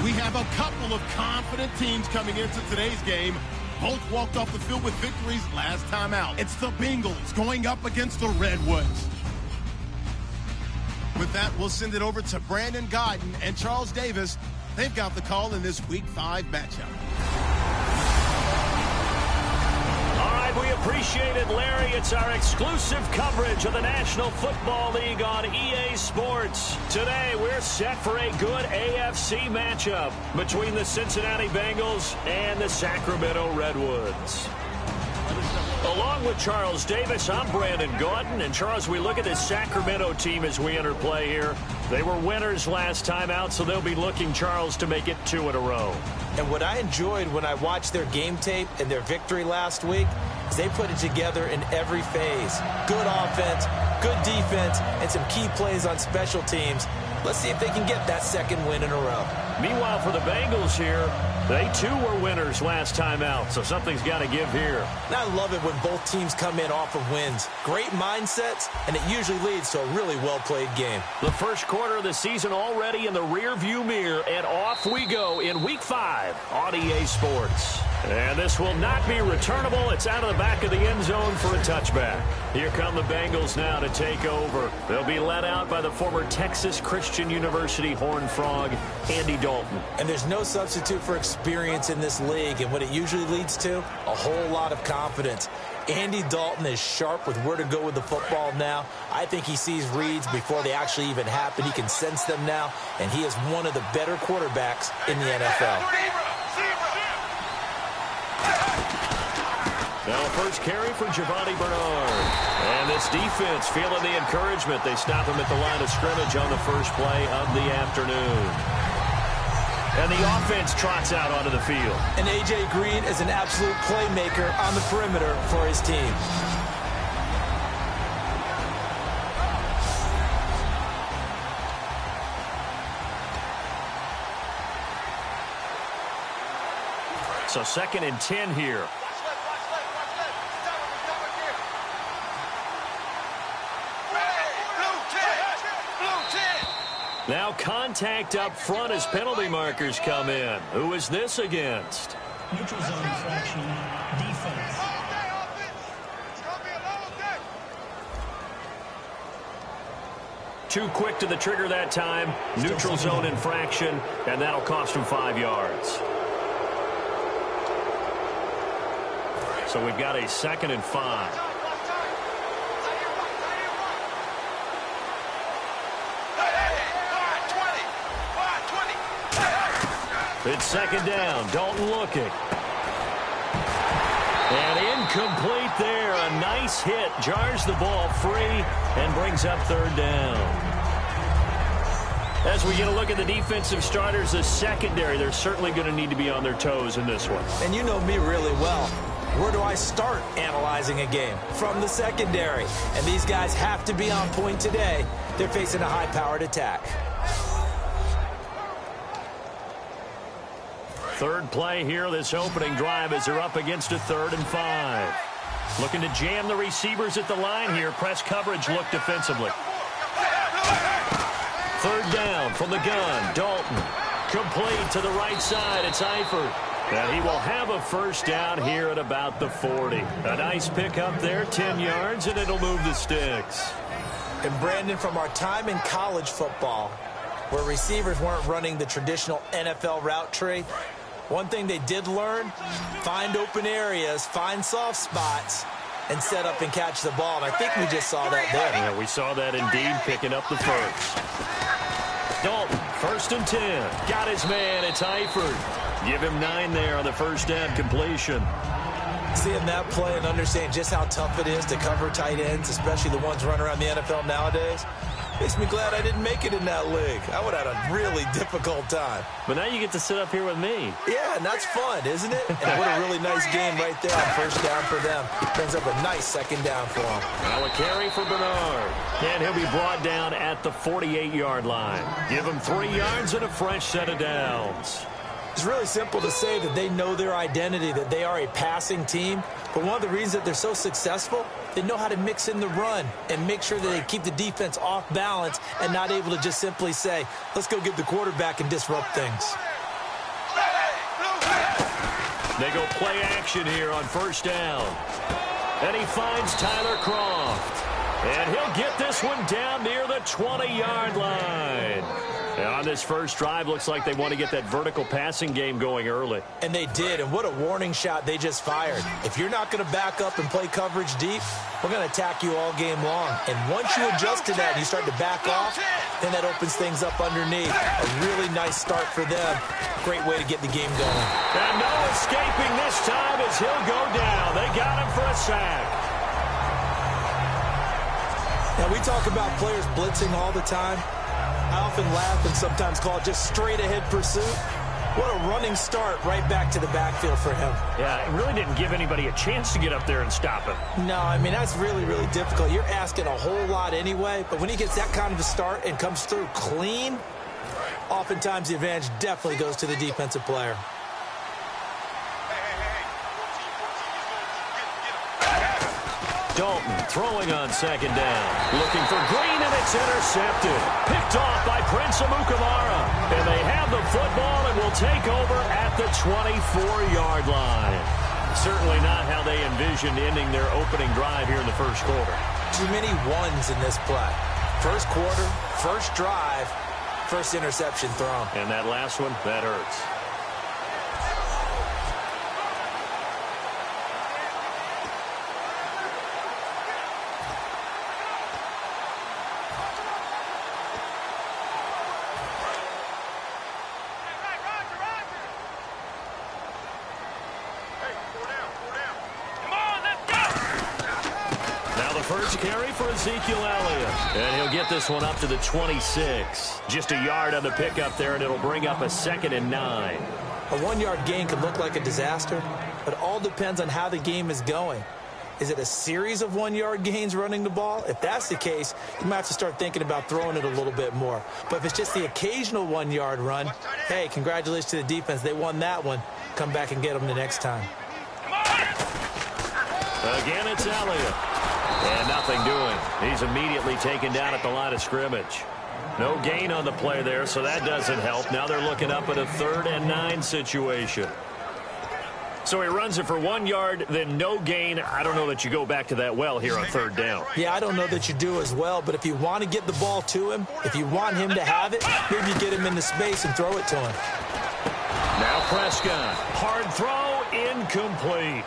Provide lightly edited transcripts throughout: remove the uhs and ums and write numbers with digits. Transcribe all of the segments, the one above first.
We have a couple of confident teams coming into today's game. Both walked off the field with victories last time out. It's the Bengals going up against the Redwoods. With that, we'll send it over to Brandon Godden and Charles Davis. They've got the call in this Week 5 matchup. All right, we appreciate it, Larry. It's our exclusive coverage of the National Football League on EA Sports. Today, we're set for a good AFC matchup between the Cincinnati Bengals and the Sacramento Redwoods. Along with Charles Davis, I'm Brandon Gordon. And Charles, we look at this Sacramento team as we enter play here. They were winners last time out, so they'll be looking, Charles, to make it 2 in a row. And what I enjoyed when I watched their game tape and their victory last week is they put it together in every phase. Good offense, good defense, and some key plays on special teams. Let's see if they can get that second win in a row. Meanwhile, for the Bengals here, they too were winners last time out, so something's got to give here. And I love it when both teams come in off of wins. Great mindsets, and it usually leads to a really well-played game. The first quarter of the season already in the rear-view mirror, and off we go in Week 5 on EA Sports. And this will not be returnable. It's out of the back of the end zone for a touchback. Here come the Bengals now to take over. They'll be led out by the former Texas Christian University Horned Frog, Andy Dalton. And there's no substitute for experience in this league, and what it usually leads to, a whole lot of confidence. Andy Dalton is sharp with where to go with the football now. I think he sees reads before they actually even happen. He can sense them now, and he is one of the better quarterbacks in the NFL. Now first carry for Giovanni Bernard. And this defense feeling the encouragement. They stop him at the line of scrimmage on the first play of the afternoon. And the offense trots out onto the field. And A.J. Green is an absolute playmaker on the perimeter for his team. So 2nd and 10 here. Now contact up front as penalty markers come in. Who is this against? Neutral zone infraction, defense. Too quick to the trigger that time. Neutral zone infraction, and that'll cost him 5 yards. So we've got a 2nd and 5. It's 2nd down. Dalton looking. And incomplete there. A nice hit. Jars the ball free and brings up 3rd down. As we get a look at the defensive starters, the secondary, they're certainly going to need to be on their toes in this one. And you know me really well. Where do I start analyzing a game? From the secondary. And these guys have to be on point today. They're facing a high-powered attack. 3rd play here, this opening drive, as they're up against a 3rd and 5. Looking to jam the receivers at the line here. Press coverage look defensively. 3rd down from the gun. Dalton. Complete to the right side. It's Eifert. And he will have a 1st down here at about the 40. A nice pick up there, 10 yards, and it'll move the sticks. And Brandon, from our time in college football, where receivers weren't running the traditional NFL route tree, one thing they did learn, find open areas, find soft spots, and set up and catch the ball. And I think we just saw that there. Yeah, we saw that indeed, picking up the 1st. Dalton, 1st and 10. Got his man, it's Eifert. Give him 9 there on the 1st down completion. Seeing that play and understanding just how tough it is to cover tight ends, especially the ones running around the NFL nowadays, makes me glad I didn't make it in that league. I would have had a really difficult time. But now you get to sit up here with me. Yeah, and that's fun, isn't it? And what a really nice game right there on 1st down for them. Brings up a nice 2nd down for them. Now a carry for Bernard. And he'll be brought down at the 48-yard line. Give him 3 yards and a fresh set of downs. It's really simple to say that they know their identity, that they are a passing team. But one of the reasons that they're so successful, they know how to mix in the run and make sure that they keep the defense off balance and not able to just simply say, let's go get the quarterback and disrupt things. They go play action here on first down. And he finds Tyler Croft. And he'll get this one down near the 20-yard line. And on this first drive, looks like they want to get that vertical passing game going early. And they did, and what a warning shot they just fired. If you're not going to back up and play coverage deep, we're going to attack you all game long. And once you adjust to that and you start to back off, then that opens things up underneath. A really nice start for them. Great way to get the game going. And no escaping this time as he'll go down. They got him for a sack. Now, we talk about players blitzing all the time. I often laugh and sometimes call it just straight-ahead pursuit. What a running start right back to the backfield for him. Yeah, it really didn't give anybody a chance to get up there and stop him. No, I mean, that's really, really difficult. You're asking a whole lot anyway, but when he gets that kind of a start and comes through clean, oftentimes the advantage definitely goes to the defensive player. Dalton throwing on second down. Looking for Green, and it's intercepted. Picked off by Prince Amukamara. And they have the football and will take over at the 24-yard line. Certainly not how they envisioned ending their opening drive here in the first quarter. Too many ones in this play. First quarter, first drive, first interception thrown. And that last one, that hurts. Carry for Ezekiel Elliott. And he'll get this one up to the 26. Just a yard on the pickup there, and it'll bring up a 2nd and 9. A 1-yard gain could look like a disaster, but all depends on how the game is going. Is it a series of 1-yard gains running the ball? If that's the case, you might have to start thinking about throwing it a little bit more. But if it's just the occasional 1-yard run, hey, congratulations to the defense. They won that one. Come back and get them the next time. Again, it's Elliott. And nothing doing. He's immediately taken down at the line of scrimmage. No gain on the play there, so that doesn't help. Now they're looking up at a 3rd and 9 situation. So he runs it for 1 yard, then no gain. I don't know that you go back to that well here on 3rd down. Yeah, I don't know that you do as well, but if you want to get the ball to him, if you want him to have it, maybe you get him into space and throw it to him. Now Prescott. Hard throw, incomplete.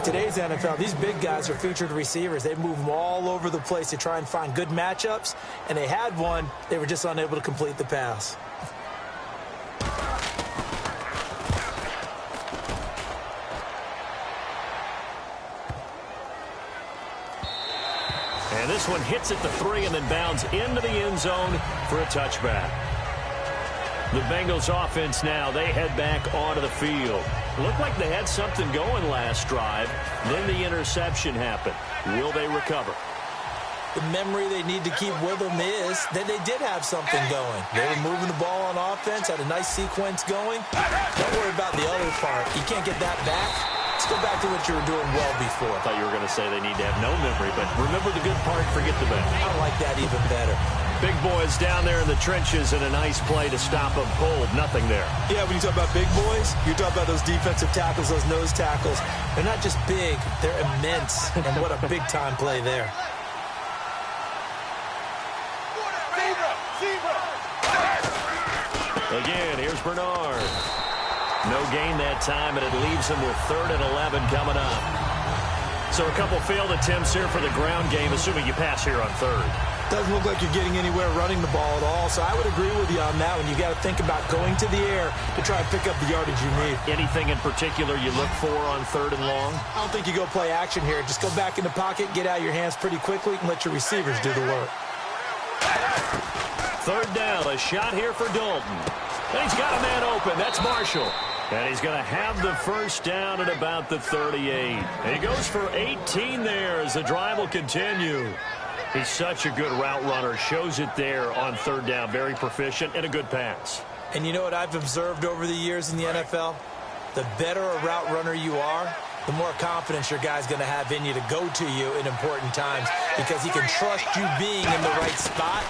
Today's NFL, these big guys are featured receivers. They move them all over the place to try and find good matchups, and they had one. They were just unable to complete the pass. And this one hits at the 3 and then bounds into the end zone for a touchback. The Bengals offense now, they head back onto the field. Looked like they had something going last drive. Then the interception happened. Will they recover? The memory they need to keep with them is that they did have something going. They were moving the ball on offense, had a nice sequence going. Don't worry about the other part. You can't get that back. Let's go back to what you were doing well before. I thought you were going to say they need to have no memory, but remember the good part, forget the bad. I like that even better. Big boys down there in the trenches and a nice play to stop them cold. Nothing there. Yeah, when you talk about big boys, you're talking about those defensive tackles, those nose tackles. They're not just big, they're immense. And what a big-time play there. Again, here's Bernard. No gain that time, and it leaves him with 3rd and 11 coming up. So a couple failed attempts here for the ground game, assuming you pass here on 3rd. Doesn't look like you're getting anywhere running the ball at all, so I would agree with you on that one. You got to think about going to the air to try and pick up the yardage you need. Anything in particular you look for on 3rd and long? I don't think you go play action here. Just go back in the pocket, get out of your hands pretty quickly, and let your receivers do the work. 3rd down, a shot here for Dalton. And he's got a man open. That's Marshall. And he's going to have the first down at about the 38. And he goes for 18 there as the drive will continue. He's such a good route runner. Shows it there on 3rd down. Very proficient and a good pass. And you know what I've observed over the years in the NFL? The better a route runner you are, the more confidence your guy's going to have in you to go to you in important times because he can trust you being in the right spot,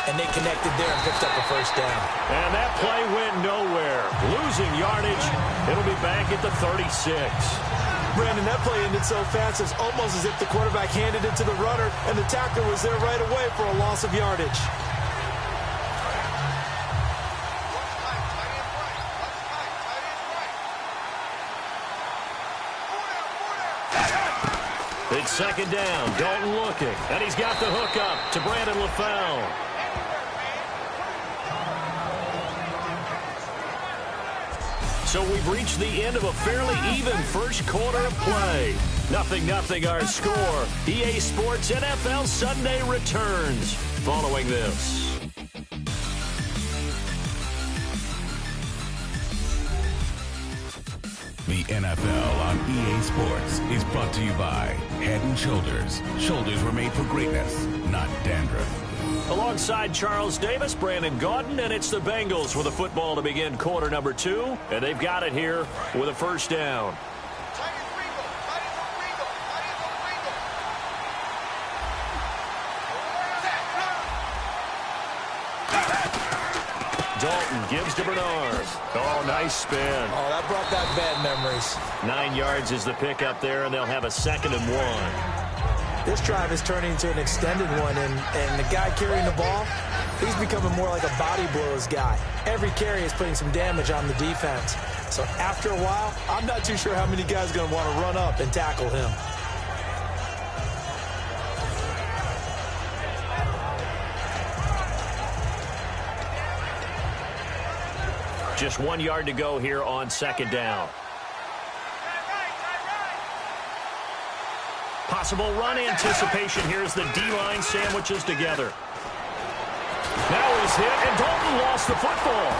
and they connected there and picked up a first down. And that play went nowhere. losing yardage. It'll be back at the 36. Brandon, that play ended so fast, it's almost as if the quarterback handed it to the runner, and the tackler was there right away for a loss of yardage. It's second down. Dalton looking. And he's got the hook up to Brandon LaFell. So we've reached the end of a fairly even first quarter of play. 0-0 our score. EA Sports NFL Sunday returns following this. The NFL on EA Sports is brought to you by Head & Shoulders. Shoulders were made for greatness, not dandruff. Alongside Charles Davis, Brandon Gaudin, and it's the Bengals with a football to begin quarter number 2. And they've got it here with a first down. Dalton gives to Bernard. Oh, nice spin. Oh, that brought back bad memories. 9 yards is the pickup there, and they'll have a 2nd and 1. This drive is turning into an extended one, and the guy carrying the ball, he's becoming more like a body blows guy. Every carry is putting some damage on the defense. So after a while, I'm not too sure how many guys are going to want to run up and tackle him. Just 1 yard to go here on second down. Possible run anticipation. Here's the D-line sandwiches together. Now he's hit, and Dalton lost the football.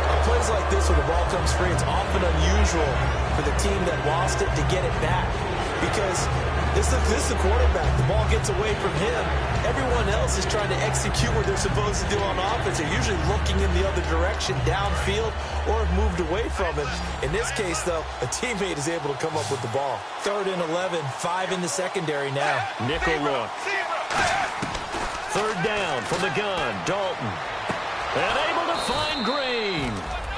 On plays like this where the ball comes free, it's often unusual for the team that lost it to get it back. Because this is the quarterback. The ball gets away from him. Everyone else is trying to execute what they're supposed to do on offense. They're usually looking in the other direction, downfield, or have moved away from it. In this case, though, a teammate is able to come up with the ball. 3rd and 11, 5 in the secondary now. Nickel look. 3rd down from the gun, Dalton. And able to find Green.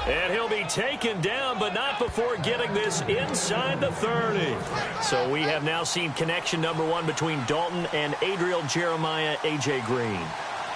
And he'll be taken down, but not before getting this inside the 30. So we have now seen connection number 1 between Dalton and Adriel Jeremiah, A.J. Green.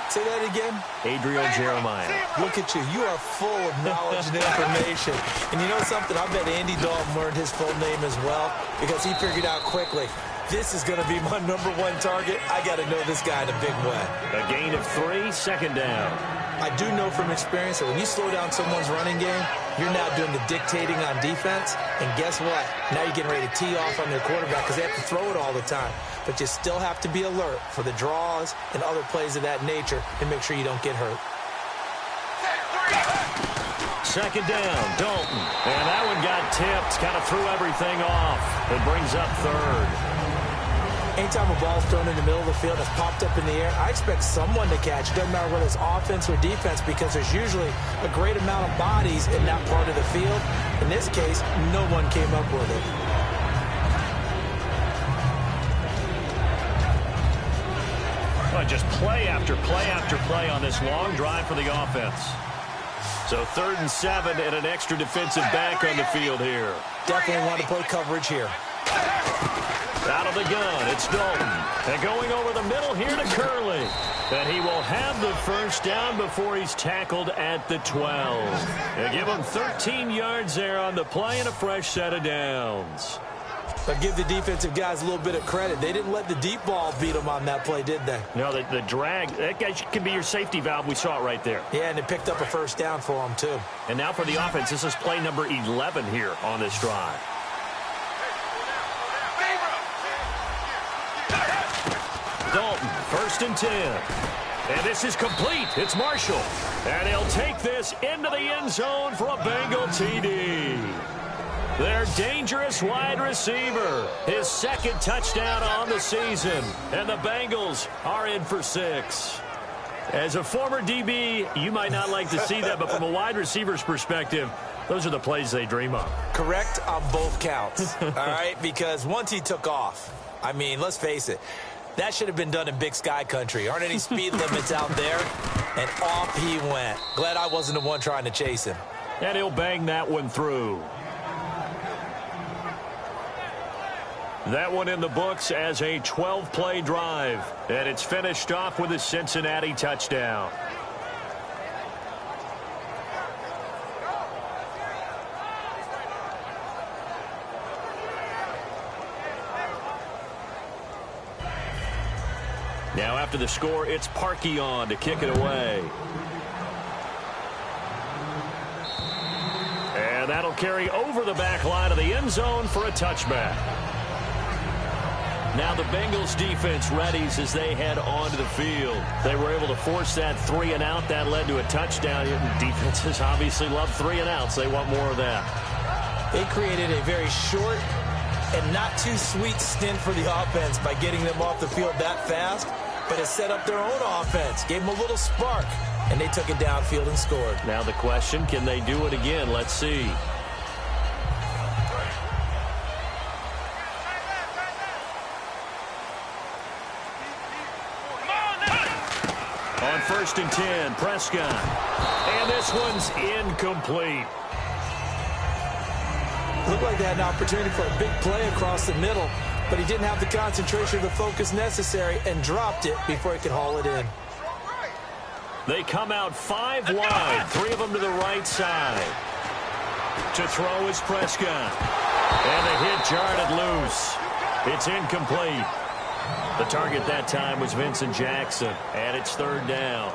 Say that again? Adriel Jeremiah. Look at you. You are full of knowledge and information. And you know something? I bet Andy Dalton learned his full name as well because he figured out quickly, this is going to be my number 1 target. I got to know this guy in a big way. A gain of 3, second down. I do know from experience that when you slow down someone's running game, you're now doing the dictating on defense. And guess what? Now you're getting ready to tee off on their quarterback because they have to throw it all the time. But you still have to be alert for the draws and other plays of that nature and make sure you don't get hurt. Second down, Dalton. And that one got tipped, kind of threw everything off. It brings up 3rd. Anytime a ball's thrown in the middle of the field that's popped up in the air, I expect someone to catch. It doesn't matter whether it's offense or defense because there's usually a great amount of bodies in that part of the field. In this case, no one came up with it. Just play after play after play on this long drive for the offense. So 3rd and 7 and an extra defensive back on the field here. Definitely want to play coverage here. Out of the gun, it's Dalton. And going over the middle here to Curley. And he will have the first down before he's tackled at the 12. They give him 13 yards there on the play and a fresh set of downs. But give the defensive guys a little bit of credit. They didn't let the deep ball beat them on that play, did they? No, the drag, that guy could be your safety valve. We saw it right there. Yeah, and it picked up a first down for them, too. And now for the offense, this is play number 11 here on this drive. Dalton, 1st and 10. And this is complete. It's Marshall. And he'll take this into the end zone for a Bengal TD. Their dangerous wide receiver. His 2nd touchdown on the season. And the Bengals are in for 6. As a former DB, you might not like to see that, but from a wide receiver's perspective, those are the plays they dream of. Correct on both counts, all right? Because once he took off, I mean, let's face it, That should have been done in Big Sky country. Aren't any speed limits out there? And off he went. Glad I wasn't the one trying to chase him. And he'll bang that one through. That one in the books as a 12-play drive. And it's finished off with a Cincinnati touchdown. Now after the score, it's Parkey on to kick it away. And that'll carry over the back line of the end zone for a touchback. Now the Bengals defense readies as they head onto the field. They were able to force that 3 and out. That led to a touchdown. Defenses obviously love 3 and outs. They want more of that. They created a very short and not too sweet stint for the offense by getting them off the field that fast, but it set up their own offense, gave them a little spark, and they took it downfield and scored. Now the question, can they do it again? Let's see. On 1st and 10, Prescott. And this one's incomplete. Looked like they had an opportunity for a big play across the middle, but he didn't have the concentration or the focus necessary and dropped it before he could haul it in. They come out 5 wide, 3 of them to the right side. To throw is Prescott. And the hit jarred loose. It's incomplete. The target that time was Vincent Jackson, and it's 3rd down.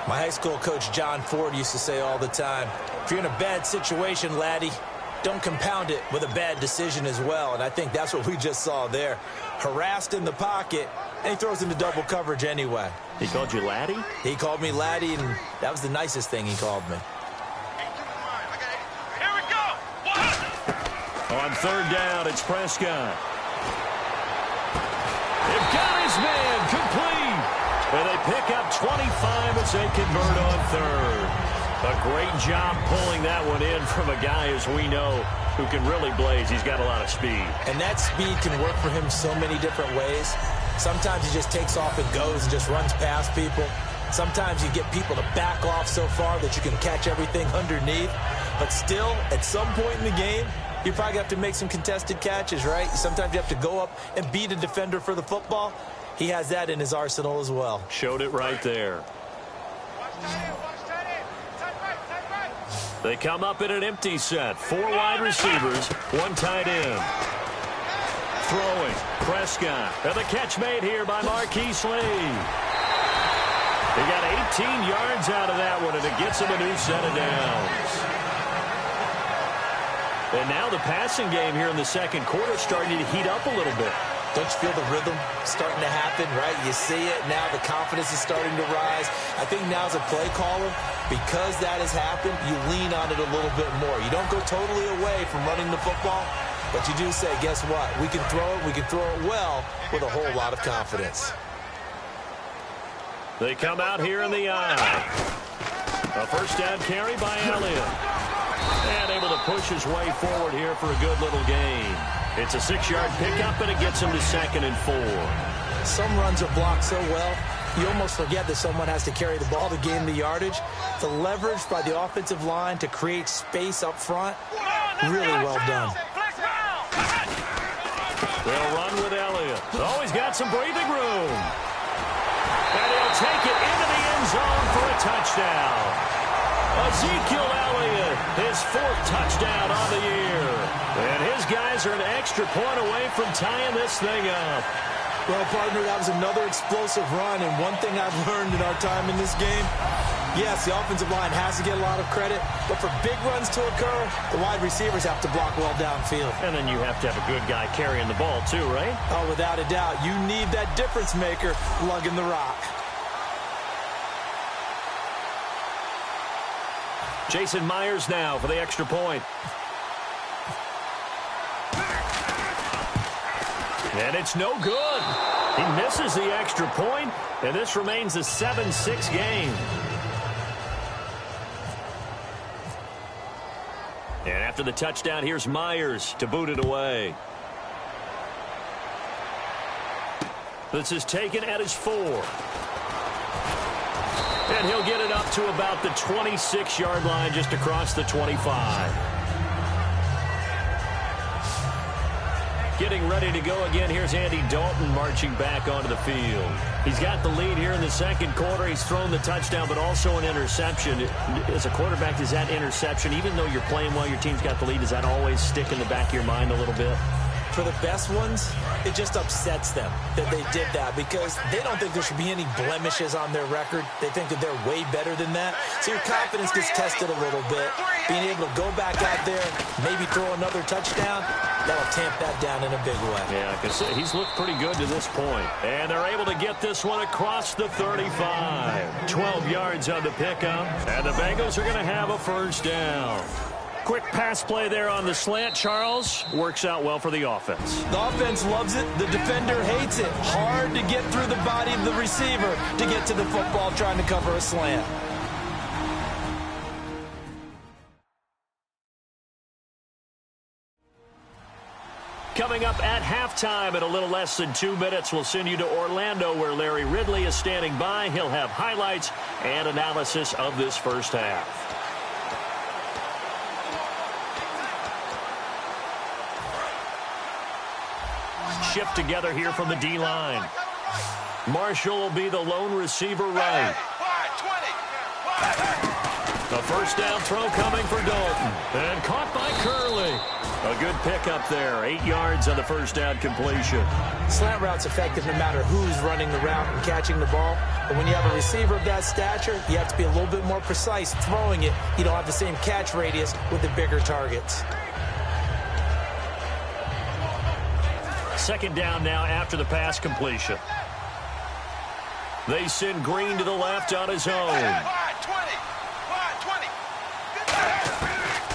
My high school coach John Ford used to say all the time, if you're in a bad situation, laddie, don't compound it with a bad decision as well. And I think that's what we just saw there. Harassed in the pocket, and he throws into double coverage anyway. He called you laddie? He called me laddie, and that was the nicest thing he called me. Here we go. On 3rd down, it's Prescott. They've got his man complete. And they pick up 25 as they convert on 3rd. A great job pulling that one in from a guy, as we know, who can really blaze. He's got a lot of speed. And that speed can work for him so many different ways. Sometimes he just takes off and goes and just runs past people. Sometimes you get people to back off so far that you can catch everything underneath. But still, at some point in the game, you probably have to make some contested catches, right? Sometimes you have to go up and beat a defender for the football. He has that in his arsenal as well. Showed it right there. They come up in an empty set. 4 wide receivers, 1 tight end. Throwing, Prescott. And the catch made here by Marquise Lee. They got 18 yards out of that one, and it gets him a new set of downs. And now the passing game here in the 2nd quarter starting to heat up a little bit. Don't you feel the rhythm starting to happen, right? You see it now. The confidence is starting to rise. I think now as a play caller, because that has happened, you lean on it a little bit more. You don't go totally away from running the football, but you do say, guess what? We can throw it. We can throw it well with a whole lot of confidence. They come out here in the eye. A 1st down carry by Elliott. And able to push his way forward here for a good little gain. It's a 6-yard pickup, and it gets him to 2nd and 4. Some runs are blocked so well, you almost forget that someone has to carry the ball to gain the yardage. The leverage by the offensive line to create space up front, really well done. They'll run with Elliott. Oh, he's got some breathing room. And he'll take it into the end zone for a touchdown. Ezekiel Elliott, his 4th touchdown on the year. And his guys are an extra point away from tying this thing up. Well, partner, that was another explosive run, and one thing I've learned in our time in this game, yes, the offensive line has to get a lot of credit, but for big runs to occur, the wide receivers have to block well downfield. And then you have to have a good guy carrying the ball too, right? Oh, without a doubt. You need that difference maker lugging the rock. Jason Myers now for the extra point. And it's no good. He misses the extra point, and this remains a 7-6 game. And after the touchdown, here's Myers to boot it away. This is taken at his 4. And he'll get it up to about the 26-yard line, just across the 25. Getting ready to go again. Here's Andy Dalton marching back onto the field. He's got the lead here in the second quarter. He's thrown the touchdown, but also an interception. As a quarterback, does that interception, even though you're playing well, your team's got the lead, does that always stick in the back of your mind a little bit? For the best ones, it just upsets them that they did that because they don't think there should be any blemishes on their record. They think that they're way better than that. So your confidence gets tested a little bit. Being able to go back out there, maybe throw another touchdown, that'll tamp that down in a big way. Yeah, because he's looked pretty good to this point. And they're able to get this one across the 35. 12 yards on the pickup. And the Bengals are going to have a first down. Quick pass play there on the slant, Charles. Works out well for the offense. The offense loves it. The defender hates it. Hard to get through the body of the receiver to get to the football trying to cover a slant. Coming up at halftime in a little less than 2 minutes, we'll send you to Orlando where Larry Ridley is standing by. He'll have highlights and analysis of this first half. Shift together here from the D-line. Marshall will be the lone receiver right. A first down throw coming for Dalton. And caught by Curley. A good pickup there. 8 yards on the first down completion. Slant route's effective no matter who's running the route and catching the ball. But when you have a receiver of that stature, you have to be a little bit more precise throwing it. You don't have the same catch radius with the bigger targets. Second down now after the pass completion. They send Green to the left on his own.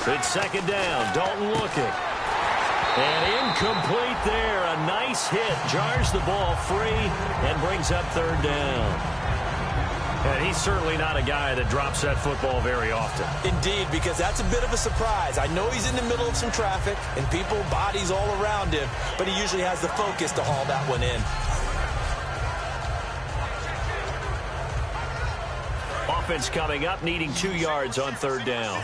It's second down. Dalton looking. And incomplete there. A nice hit. Jars the ball free and brings up third down. And he's certainly not a guy that drops that football very often. Indeed, because that's a bit of a surprise. I know he's in the middle of some traffic and people, bodies all around him, but he usually has the focus to haul that one in. Offense coming up, needing 2 yards on third down.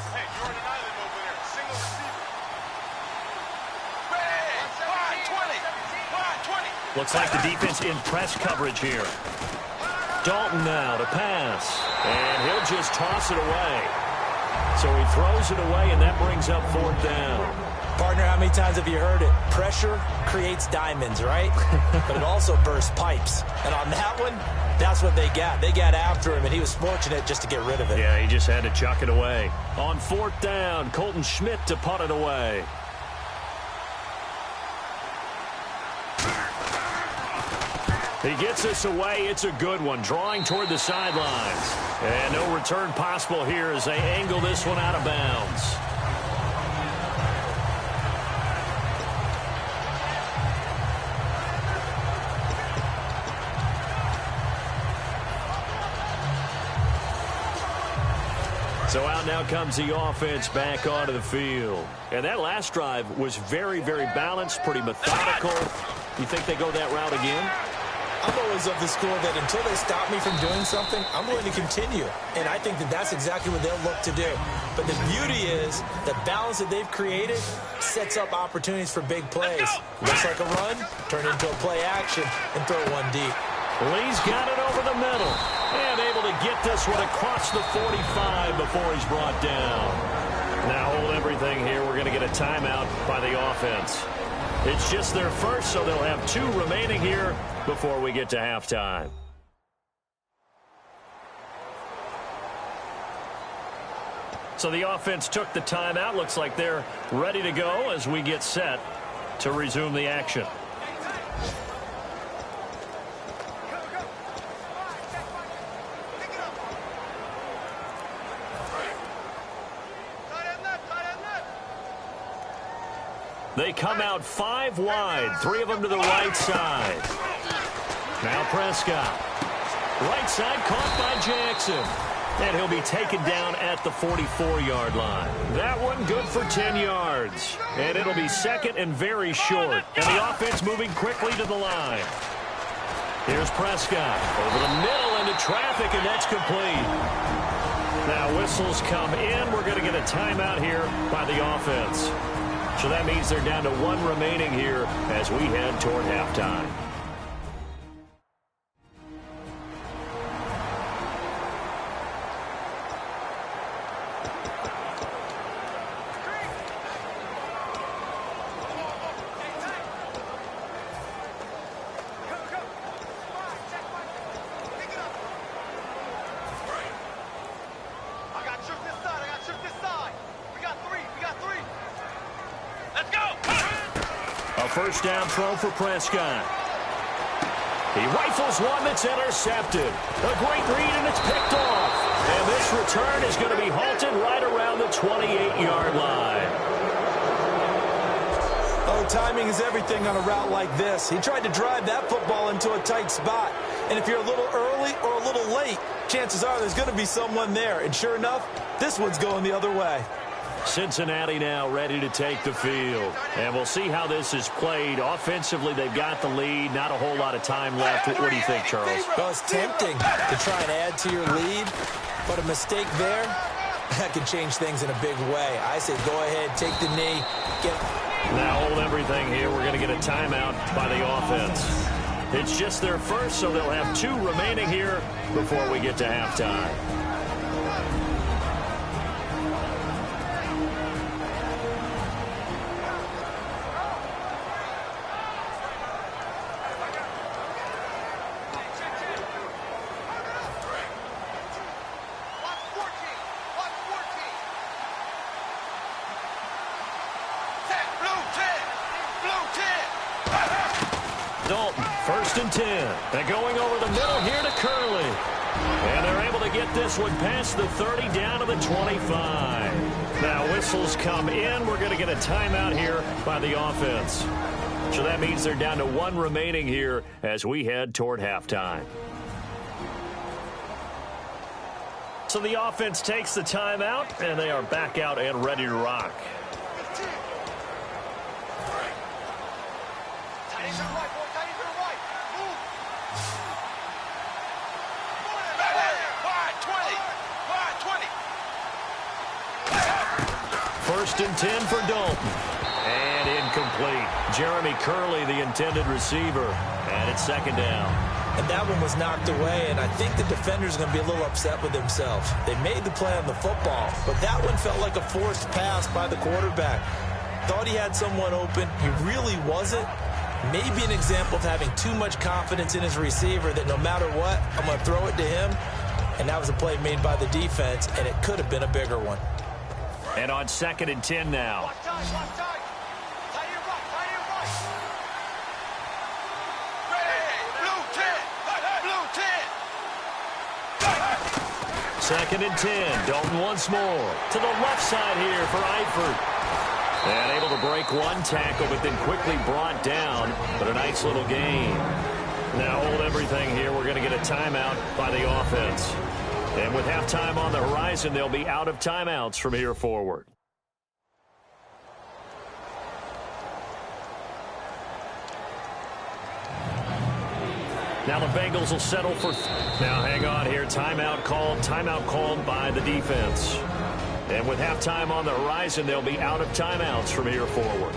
Looks like the defense in press coverage here. Dalton now to pass. And he'll just toss it away. So he throws it away, and that brings up fourth down. Partner, how many times have you heard it? Pressure creates diamonds, right? But it also bursts pipes. And on that one, that's what they got. They got after him, and he was fortunate just to get rid of it. Yeah, he just had to chuck it away. On fourth down, Colton Schmidt to punt it away. He gets this away. It's a good one. Drawing toward the sidelines. And no return possible here as they angle this one out of bounds. So out now comes the offense back onto the field. And that last drive was very, very balanced, pretty methodical. You think they go that route again? I'm always of the school that until they stop me from doing something, I'm going to continue. And I think that that's exactly what they'll look to do. But the beauty is the balance that they've created sets up opportunities for big plays. Looks like a run, turn into a play action, and throw one deep. Lee's got it over the middle. And able to get this one across the 45 before he's brought down. Now hold everything here. We're going to get a timeout by the offense. It's just their first, so they'll have 2 remaining here before we get to halftime. So the offense took the timeout. Looks like they're ready to go as we get set to resume the action. They come out 5 wide, 3 of them to the right side. Now Prescott. Right side caught by Jackson. And he'll be taken down at the 44-yard line. That one good for 10 yards. And it'll be second and very short. And the offense moving quickly to the line. Here's Prescott over the middle into traffic, and that's complete. Now whistles come in. We're going to get a timeout here by the offense. So that means they're down to one remaining here as we head toward halftime. First down throw for Prescott. He rifles one that's intercepted. A great read, and it's picked off. And this return is going to be halted right around the 28-yard line. Oh, timing is everything on a route like this. He tried to drive that football into a tight spot. And if you're a little early or a little late, chances are there's going to be someone there. And sure enough, this one's going the other way. Cincinnati now ready to take the field. And we'll see how this is played. Offensively, they've got the lead. Not a whole lot of time left. What do you think, Charles? Well, it's tempting to try and add to your lead, but a mistake there, that can change things in a big way. I say go ahead, take the knee. Now hold everything here. We're going to get a timeout by the offense. It's just their first, so they'll have 2 remaining here before we get to halftime. Dalton, 1st and 10. They're going over the middle here to Curley. And they're able to get this one past the 30 down to the 25. Now whistles come in. We're going to get a timeout here by the offense. So that means they're down to 1 remaining here as we head toward halftime. So the offense takes the timeout, and they are back out and ready to rock. First and 10 for Dalton. And incomplete. Jeremy Curley, the intended receiver. And it's 2nd down. And that one was knocked away, and I think the defender's going to be a little upset with himself. They made the play on the football, but that one felt like a forced pass by the quarterback. Thought he had someone open. He really wasn't. Maybe an example of having too much confidence in his receiver that no matter what, I'm going to throw it to him. And that was a play made by the defense, and it could have been a bigger one. And on 2nd and 10 now. Watch time. Tie it right. Ready, blue 10. 2nd and 10. Dalton once more. To the left side here for Eifert. And able to break one tackle, but then quickly brought down. But a nice little gain. Now hold everything here. We're going to get a timeout by the offense. And with halftime on the horizon, they'll be out of timeouts from here forward. Now the Bengals will settle for... Now hang on here. Timeout called by the defense. And with halftime on the horizon, they'll be out of timeouts from here forward.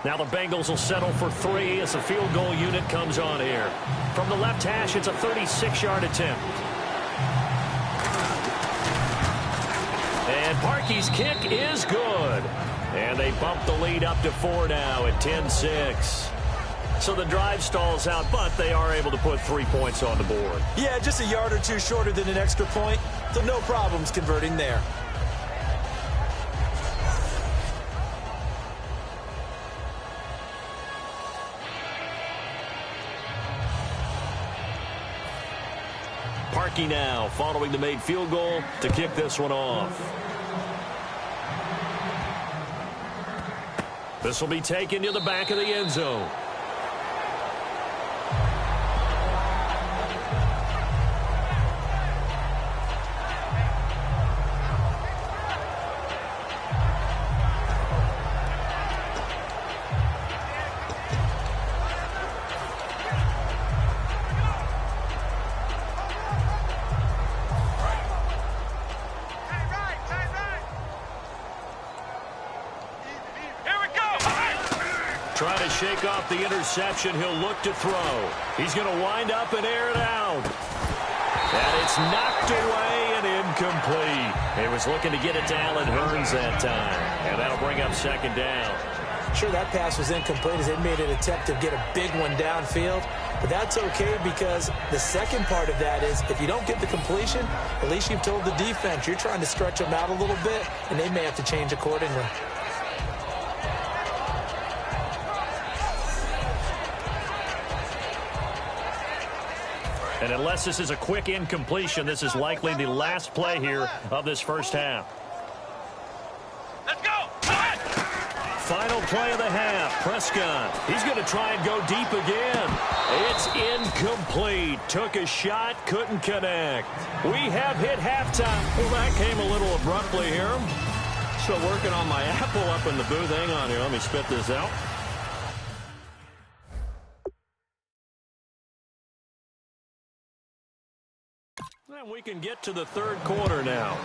Now the Bengals will settle for 3 as the field goal unit comes on here. From the left hash, it's a 36-yard attempt. And Parkey's kick is good. And they bump the lead up to 4 now at 10-6. So the drive stalls out, but they are able to put 3 points on the board. Yeah, just a yard or two shorter than an extra point, so no problems converting there. Parkey now following the made field goal to kick this one off. This will be taken to the back of the end zone. Trying to shake off the interception. He'll look to throw. He's going to wind up and air it out. And it's knocked away and incomplete. He was looking to get it to Allen Hurns that time. And that'll bring up second down. Sure, that pass was incomplete as they made an attempt to get a big one downfield. But that's okay because the second part of that is if you don't get the completion, at least you've told the defense you're trying to stretch them out a little bit, and they may have to change accordingly. And unless this is a quick incompletion, this is likely the last play here of this first half. Let's go! Final play of the half. Prescott. He's going to try and go deep again. It's incomplete. Took a shot, couldn't connect. We have hit halftime. Well, that came a little abruptly here. Still working on my apple up in the booth. Hang on here. Let me spit this out. And we can get to the third quarter now.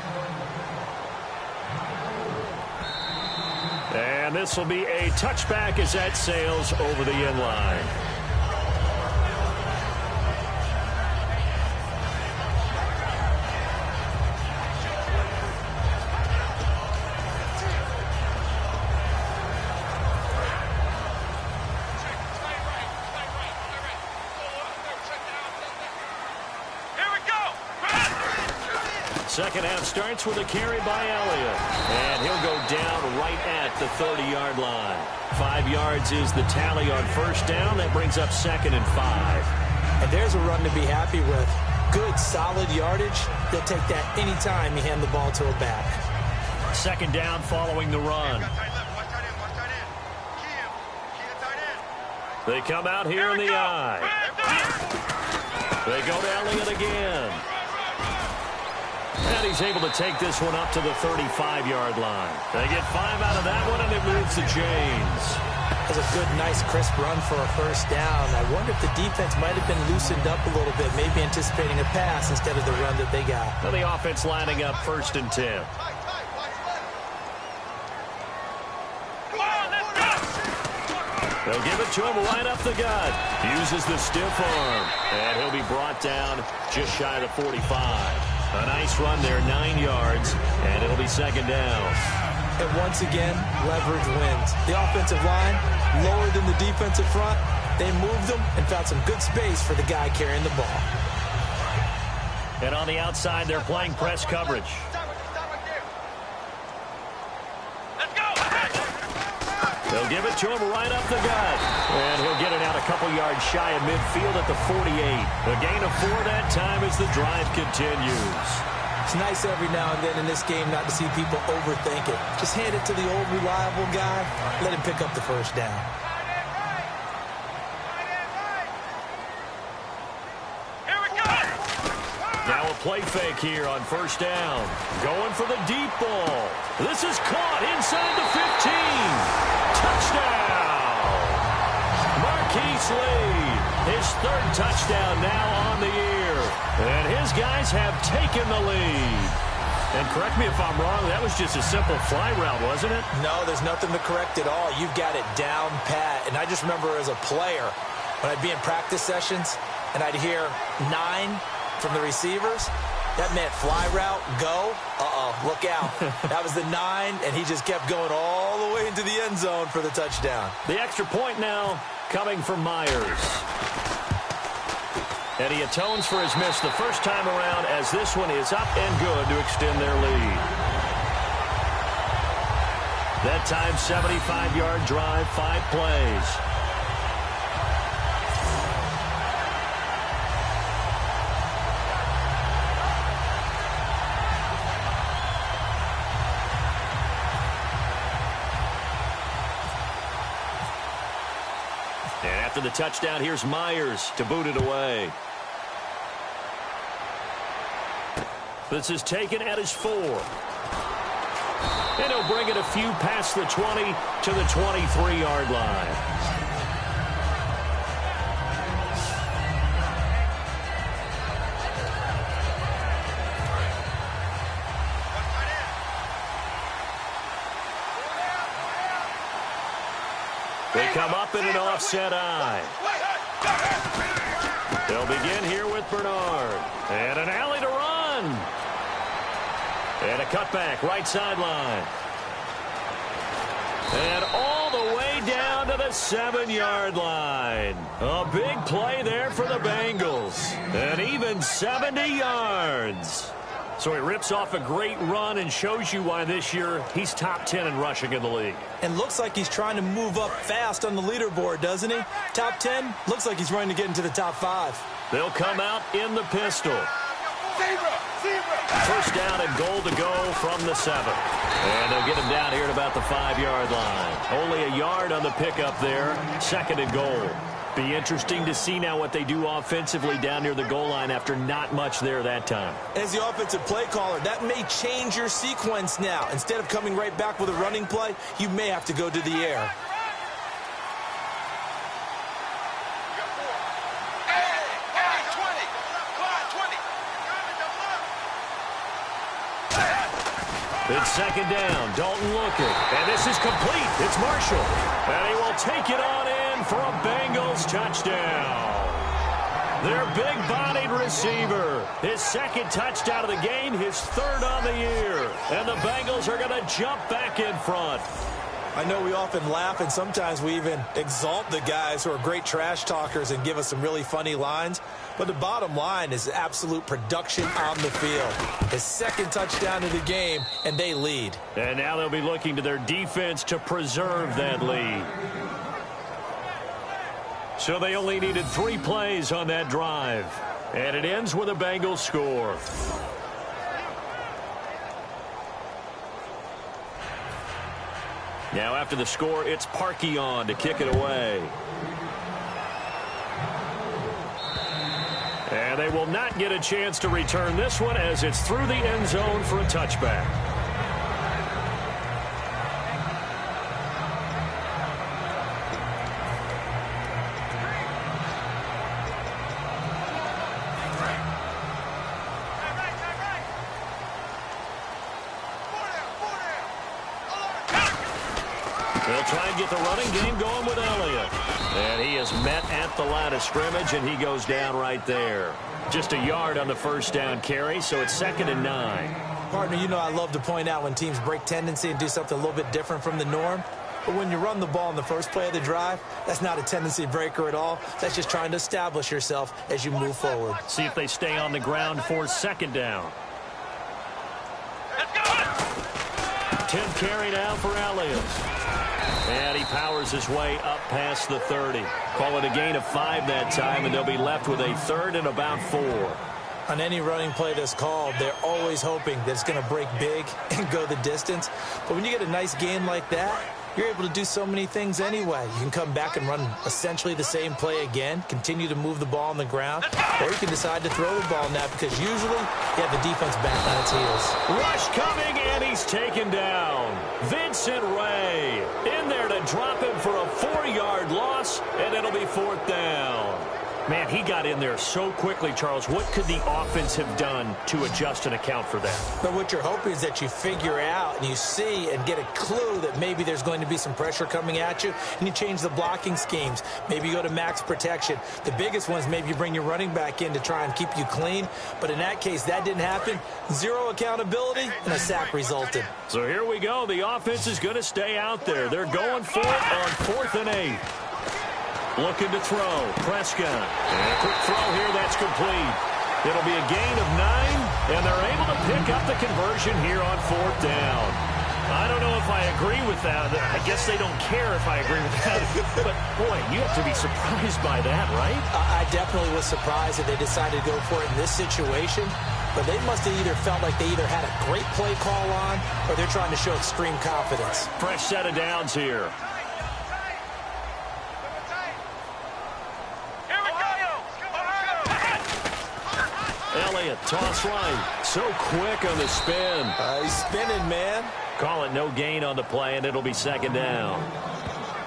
And this will be a touchback as that sails over the end line. Second half starts with a carry by Elliott. And he'll go down right at the 30-yard line. 5 yards is the tally on first down. That brings up 2nd and 5. And there's a run to be happy with. Good, solid yardage. They'll take that any time you hand the ball to a back. Second down following the run. They come out here in the eye. They go to Elliott again. And he's able to take this one up to the 35-yard line. They get 5 out of that one, and it moves to James. That's a good, nice, crisp run for a first down. I wonder if the defense might have been loosened up a little bit, maybe anticipating a pass instead of the run that they got. And the offense lining up 1st and 10. They'll give it to him right up the gut. Uses the stiff arm. And he'll be brought down just shy of the 45. A nice run there, 9 yards, and it'll be second down. And once again, leverage wins. The offensive line, lower than the defensive front, they moved them and found some good space for the guy carrying the ball. And on the outside, they're playing press coverage. They'll give it to him right up the gut. And he'll get it out a couple yards shy of midfield at the 48. A gain of 4 that time as the drive continues. It's nice every now and then in this game not to see people overthink it. Just hand it to the old reliable guy. Let him pick up the first down. Now a play fake here on first down. Going for the deep ball. This is caught inside the 15. Touchdown! Marquise Lee, his 3rd touchdown now on the year. And his guys have taken the lead. And correct me if I'm wrong, that was just a simple fly route, wasn't it? No, there's nothing to correct at all. You've got it down pat. And I just remember as a player, when I'd be in practice sessions, and I'd hear 9 from the receivers, that meant fly route, go, look out. That was the 9, and he just kept going all the way into the end zone for the touchdown. The extra point now coming from Myers. And he atones for his miss the first time around as this one is up and good to extend their lead. That time, 75-yard drive, 5 plays. And after the touchdown, here's Myers to boot it away. This is taken at his 4. And he'll bring it a few past the 20 to the 23-yard line. They come up in an offset eye. They'll begin here with Bernard. And an alley to run. And a cutback, right sideline. And all the way down to the 7-yard line. A big play there for the Bengals. And even 70 yards. So he rips off a great run and shows you why this year he's top 10 in rushing in the league. And looks like he's trying to move up fast on the leaderboard, doesn't he? Top 10, looks like he's running to get into the top 5. They'll come out in the pistol. First down and goal to go from the 7. And they'll get him down here at about the 5-yard line. Only a yard on the pickup there. 2nd and goal. Be interesting to see now what they do offensively down near the goal line after not much there that time. As the offensive play caller, that may change your sequence now. Instead of coming right back with a running play, you may have to go to the air. It's 2nd down. Dalton looking. And this is complete. It's Marshall. And he will take it on in for a Bengals touchdown. Their big-bodied receiver. His 2nd touchdown of the game. His 3rd on the year. And the Bengals are going to jump back in front. I know we often laugh, and sometimes we even exalt the guys who are great trash talkers and give us some really funny lines. But the bottom line is absolute production on the field. His 2nd touchdown of the game, and they lead. And now they'll be looking to their defense to preserve that lead. So they only needed 3 plays on that drive. And it ends with a Bengals score. Now after the score, it's Parkey on to kick it away. And they will not get a chance to return this one as it's through the end zone for a touchback. They'll try and get the running game going with Elliott. And he is met at the line of scrimmage, and he goes down right there. Just a yard on the first down carry, so it's 2nd and 9. Partner, you know I love to point out when teams break tendency and do something a little bit different from the norm. But when you run the ball in the first play of the drive, that's not a tendency breaker at all. That's just trying to establish yourself as you move forward. See if they stay on the ground for 2nd down. 10 carry now for Elliott. And he powers his way up past the 30. Call it a gain of 5 that time, and they'll be left with a 3rd and about 4. On any running play that's called, they're always hoping that it's going to break big and go the distance. But when you get a nice gain like that, you're able to do so many things anyway. You can come back and run essentially the same play again, continue to move the ball on the ground, or you can decide to throw the ball now because usually you have the defense back on its heels. Rush coming, and he's taken down. Vincent Ray in there to drop him for a 4-yard loss, and it'll be 4th down. Man, he got in there so quickly, Charles. What could the offense have done to adjust and account for that? But what you're hoping is that you figure out and you see and get a clue that maybe there's going to be some pressure coming at you, and you change the blocking schemes. Maybe you go to max protection. The biggest one is maybe you bring your running back in to try and keep you clean. But in that case, that didn't happen. 0 accountability, and a sack resulted. So here we go. The offense is going to stay out there. They're going for it on 4th and 8. Looking to throw. Prescott. And a quick throw here. That's complete. It'll be a gain of 9, and they're able to pick up the conversion here on 4th down. I don't know if I agree with that. I guess they don't care if I agree with that. But, boy, you have to be surprised by that, right? I definitely was surprised that they decided to go for it in this situation. But they must have either felt like they either had a great play call on or they're trying to show extreme confidence. Fresh set of downs here. Elliott, toss right. So quick on the spin. He's spinning, man. Call it no gain on the play, and it'll be 2nd down.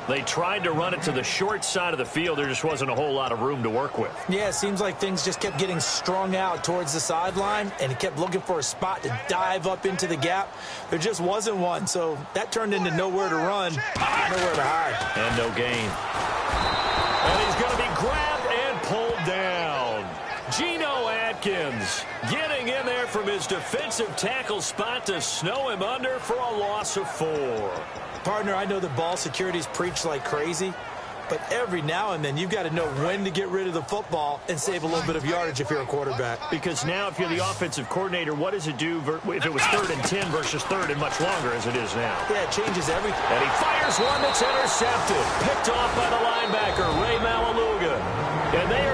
They tried to run it to the short side of the field. There just wasn't a whole lot of room to work with. Yeah, it seems like things just kept getting strung out towards the sideline, and he kept looking for a spot to dive up into the gap. There just wasn't one, so that turned into nowhere to run, nowhere to hide. And no gain. And he's going to be grabbed and pulled down. Geno Atkins getting in there from his defensive tackle spot to snow him under for a loss of 4. Partner, I know that ball security's preached like crazy, but every now and then you've got to know when to get rid of the football and save a little bit of yardage if you're a quarterback. Because now if you're the offensive coordinator, what does it do if it was 3rd and 10 versus 3rd and much longer as it is now? Yeah, it changes everything. And he fires one that's intercepted. Picked off by the linebacker, Ray Malaluga. And they are